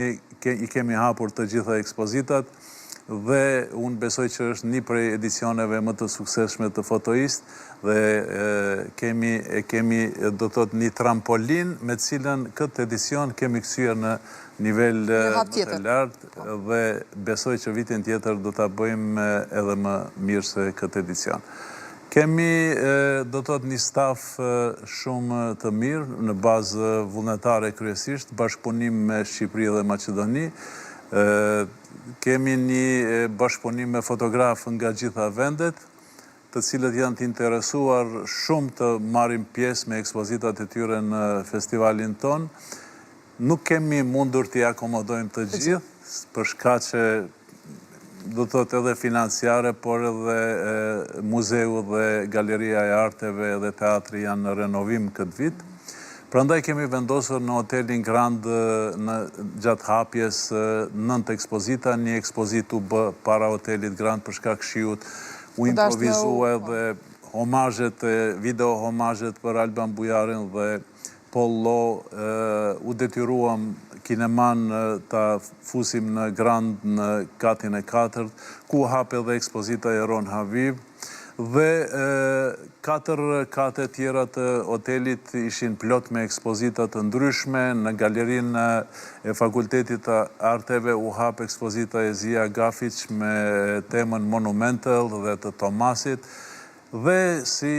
I kemi hapur të gjitha ekspozitat dhe unë besoj që është një prej edicioneve më të suksesshme të Fotoist dhe kemi do të thotë një trampolin me cilën këtë edicion kemi kthyer në nivel më të lartë dhe besoj që vitin tjetër do ta bëjmë edhe më mirë se këtë edicion. Kemi do të thotë një staf shumë të mirë në bazë vullnetare kryesisht, bashkëpunim me Shqipëri dhe Maqedoni. Kemi një bashkëpunim me fotografë nga gjitha vendet, të cilët janë të interesuar shumë të marrin pjesë me ekspozitat e tyre në festivalin ton. Nuk kemi mundur t'i akomodojmë të gjithë, për shkak që do të thotë edhe financiare, por edhe muzeu dhe galeria e arteve dhe teatri janë në renovim këtë vit. Prandaj kemi vendosur në hotelin Grand gjatë hapjes 9 ekspozita, një ekspozitë u bë para hotelit Grand për shkak shiut, u improvizua edhe homazhet, video homazhet për Alban Bujarin dhe Paul Lo, u detyruam kineman ta fusim në Grand në katin e 4, ku hap edhe ekspozita e Ron Haviv, dhe 4 kate tjera të hotelit ishin plot me ekspozita të ndryshme. Në galerinë e Fakultetit të Arteve u hap ekspozita e Zia Gafic me temën Monumental dhe të Tomasit, dhe si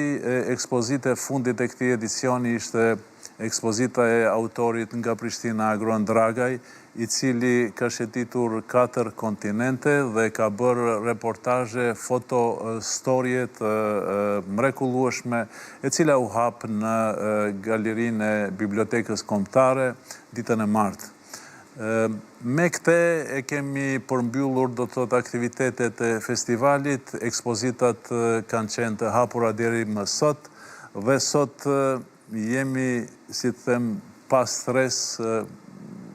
ekspozitë e fundit e këtij edicioni ishte ekspozita e autorit nga Prishtina Agron Dragaj, i cili ka shëtitur 4 kontinente dhe ka bërë reportazhe, fotostorje të mrekullueshme, e cila u hap në galerinë e Bibliotekës Kombëtare ditën e martë. Me këte e kemi përmbyllur do të thotë aktivitetet e festivalit, ekspozitat kanë qenë të hapura deri më sot, dhe sot jemi, si të them, pas stres.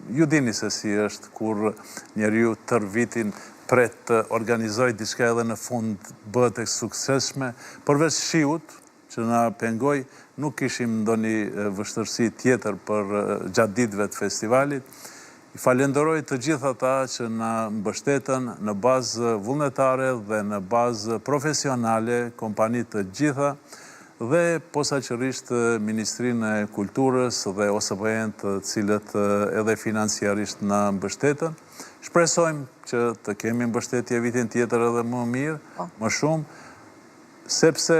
Ju dini se si është kur njeriu tër vitin pret të organizoj diçka edhe në fund bëhet e suksesshme. Përveç shiut që na pengoi, nuk kishim ndonjë vështirësi tjetër për gjatë ditëve të festivalit. I falenderoj të gjithë ata që na mbështetën në bazë vullnetare dhe në bazë profesionale, kompani të gjitha, dhe posaçërisht Ministrinë e Kulturës dhe OSBE-n, të cilët edhe financiarisht na mbështetën. Shpresojmë që të kemi mbështetje vitin tjetër edhe më mirë, më shumë, sepse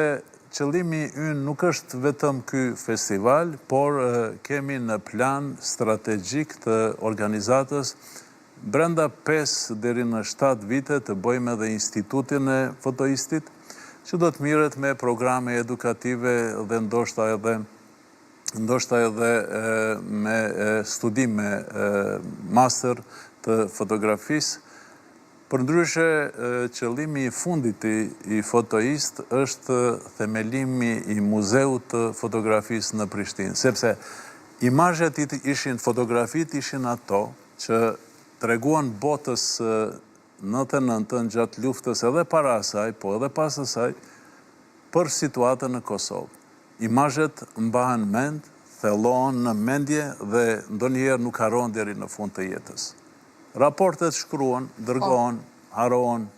qëllimi ynë nuk është vetëm ky festival, por kemi në plan strategjik të organizatës brenda 5 deri në 7 vite të bëjmë edhe institutin e Fotoistit, që do të mirret me programe edukative dhe ndoshta edhe me studime master të fotografisë. Përndryshe, qëllimi i fundit i Fotoist është themelimi i Muzeut të Fotografisë në Prishtinë, sepse imazhet fotografitë ishin ato që treguan botës 99 gjatë luftës edhe para asaj, po edhe pas asaj, për situatën në Kosovë. Imazhet mbahen mend, thellohen në mendje dhe ndonjëherë nuk harrohen deri në fund të jetës. Raportet shkruhen, dërgohen, harohen,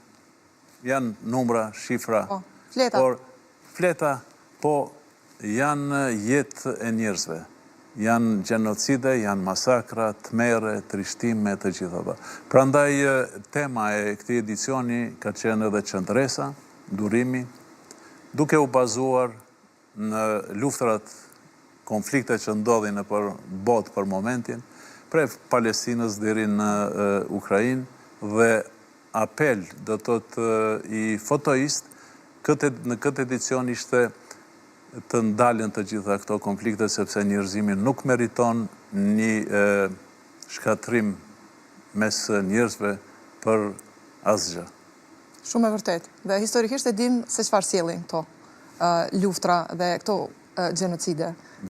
janë numra, shifra, fleta, po janë jetë e njerëzve. Janë gjenocide, janë masakra, tmerre, trishtime, të gjitha ta. Prandaj tema e këtij edicioni ka qenë edhe qendresa, durimi, duke u bazuar në luftrat, konflikte që ndodhin nëpër botë për momentin, prej Palestinës deri në Ukrainë, dhe apel do të thotë i Fotoist në këtë edicion ishte të ndalen të gjitha këto konflikte, sepse njerëzimi nuk meriton një shkatrim mes njerëzve për asgjë. Shumë e vërtet. Dhe historikisht e dim se çfarë sjellin këto luftra dhe këto gjenocide.